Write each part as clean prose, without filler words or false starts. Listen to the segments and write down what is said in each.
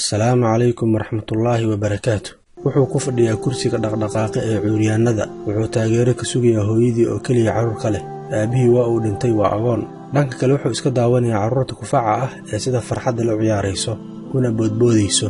السلام عليكم ورحمة الله وبركاته. wuxuu ku fadhiyaa kursiga dhaqdhaqaaqa ee cuuryaanada wuxuu taageero ka sugayaa hooyadii oo kaliya carruur kale aabihii waa uu dhintay waa agoon dhanka kale wuxuu iska daawanayaa carruurta kufaaca ah ee sida farxadda la ciyaarayso kuna boodboodayso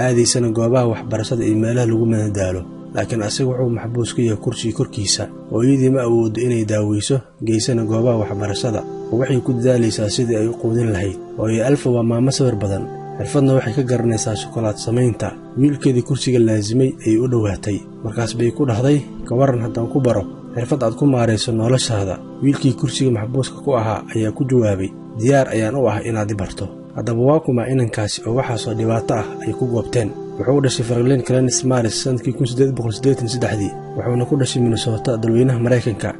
aadaysana goobaha waxbarashada iyo meelaha lagu madadaalo laakiin asiga wuxuu maxbuus ku yahay kursiga korkiisa hooyadii ma awoodo inay daaweyso geysana goobaha waxbarashada waxay ku dadaalaysaa sidii ay u quudin lahayd hooyo alfa waa maamo sawir badan xirfadna waxay ka garanaysaa shokolaad samaynta wiilkeedii kursiga laazimay ay u dhawaatay markaas bay ku dhahday gawaran haddaan ku baro xirfad aad ku maarayso noloshaada wiilkii kursiga maxbuuska ku ahaa ayaa ku jawaabay diyaar ayaan u ah inaad i barto haddaba waa kuma inankaasi oo waxaasoo dhibaato ah ay ku goobteen wuxuu dhashay Franklin Clarence Maris sanadkii 1883 wuxuuna ku dhashay Minnesota dalweynaha Mareykanka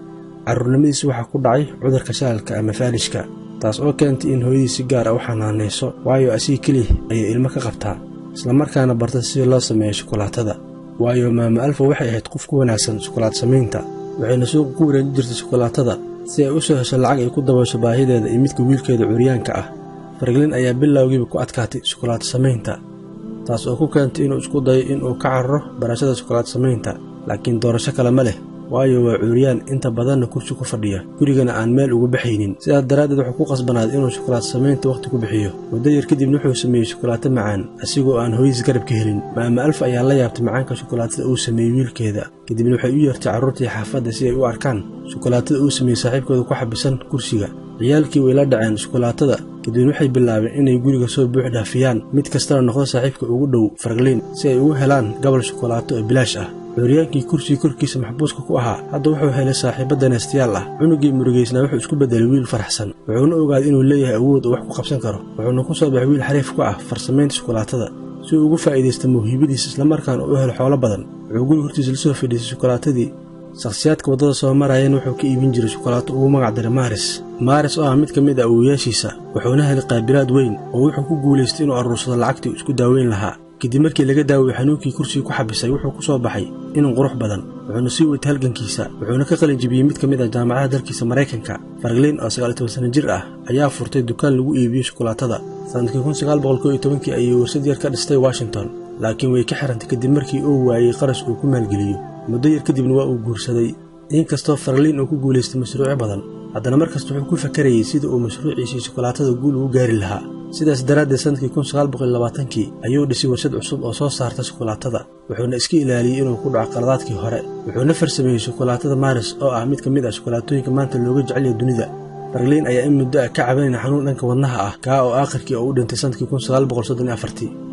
carruurnimadiisa waxaa ku dhacay cudurka shaalka ama faanishka taas oo keentay in hooyadii si gaar ah u xanaanayso waayo asii kaliya ayay ilmo ka qabtaa isla markaana bartay sida loo sameeyo shukulaatada waayo maama alfa waxay ahayd qof ku wanaagsan shukulaad samaynta waxayna suuq ku wareejin jirtay shukulaatada si ay u soo hesho lacag ay ku daboosho baahideeda iyo midka wiilkeeda curyaanka ah Franklin ayaa bilowgiiba ku adkaatay shukulaad samaynta taas oo ku keentay inuu isku dayo inuu ka carro barashada shukulaad samaynta laakiin doorasho kale ma leh waayo waa curyaan inta badanna kursi ku fadhiya gurigana aan meel uga baxaynin sidaas daraaddeed wuxuu ku qasbanaaday inuu shukulaad samaynta waqti ku bixiyo muddo yar kadib wuxuu sameeyey shukulaato macaan asigoo aan hooyadiis garab ka helin maama alfa ayaa la yaabtay macaanka shukulaatada uu sameeyey wiilkeeda kadibna waxay u yeertay carruurtii xaafadda si ay u arkaan shukulaatada uu sameeyey saaxiibkooda ku xabisan kursiga ciyaalkii way la dhaceen shukulaatada kadibna waxay bilaabeen inay guriga soo buux dhaafiyaan mid kastana noqdo saaxiibka ugu dhow Franklin si ay ugu helaan gobol shukulaato oo bilaash ah curyaankii kursiga korkiisa maxbuuska ku ahaa hadda wuxuu helay saaxiibo danaystayaal ah cunugii murugeysnaa wuxuu isku bedelay wiil faraxsan wuxuuna ogaaday inuu leeyahay awood uu wax ku qabsan karo wuxuuna ku soo baxay wiil xariif ku ah farsamaynta shukulaatada si uu ugu faa'iideysto mawhiibadiisa isla markaana u helo xoolo badan wuxuu guriga hortiisa la soo fadhiisay shukulaatadii shakhsiyaadka waddada soo marayeen wuxuu ka iibin jiray shukulaato ugu magac daray Maris oo ah mid ka mid ah awoowayaashiisa wuxuuna helay qaabilaad weyn oo wuxuu ku guulaystay inuu aruursado lacagtii isku daaweyn lahaa kadib markii laga daaway xanuunkii kursiga ku xabisay wuxuu ku soo baxay inuu qurux badan wuxuuna sii watay halgankiisa wuxuuna ka qalin jabiyey mid ka mid ah jaamacadaha dalkiisa Mareykanka Franklin oo 19 sano jir ah ayaa furtay dukaan lagu iibiyo shukulaatada sanadkii 1911 ayay warshad yar ka dhistay Washington laakiin way ka xirantay kadib markii uu waayay qarash uu ku maalgeliyo muddo yar kadibna waa uu guursaday inkastoo Franklin uu ku guulaystay mashruuc badan haddana markasta wuxuu ku fakarayay sida uu mashruuciisa shukulaatada guul ugu gaari lahaa sidaas daraaddeed sanadkii 1920 ayuu dhisay warshad cusub oo soo saarta shukulaatada wuxuuna iska ilaaliyay inuu ku dhaco qaladaadkii hore wuxuuna farsameeyay shukulaatada Maris oo ah mid ka mid ah shukulaatooyinka maanta looga jecel yahay dunida Franklin ayaa in muddo ka cabanayay xanuun dhanka wadnaha ah oo aakhirkii uu dhintay sanadkii 1934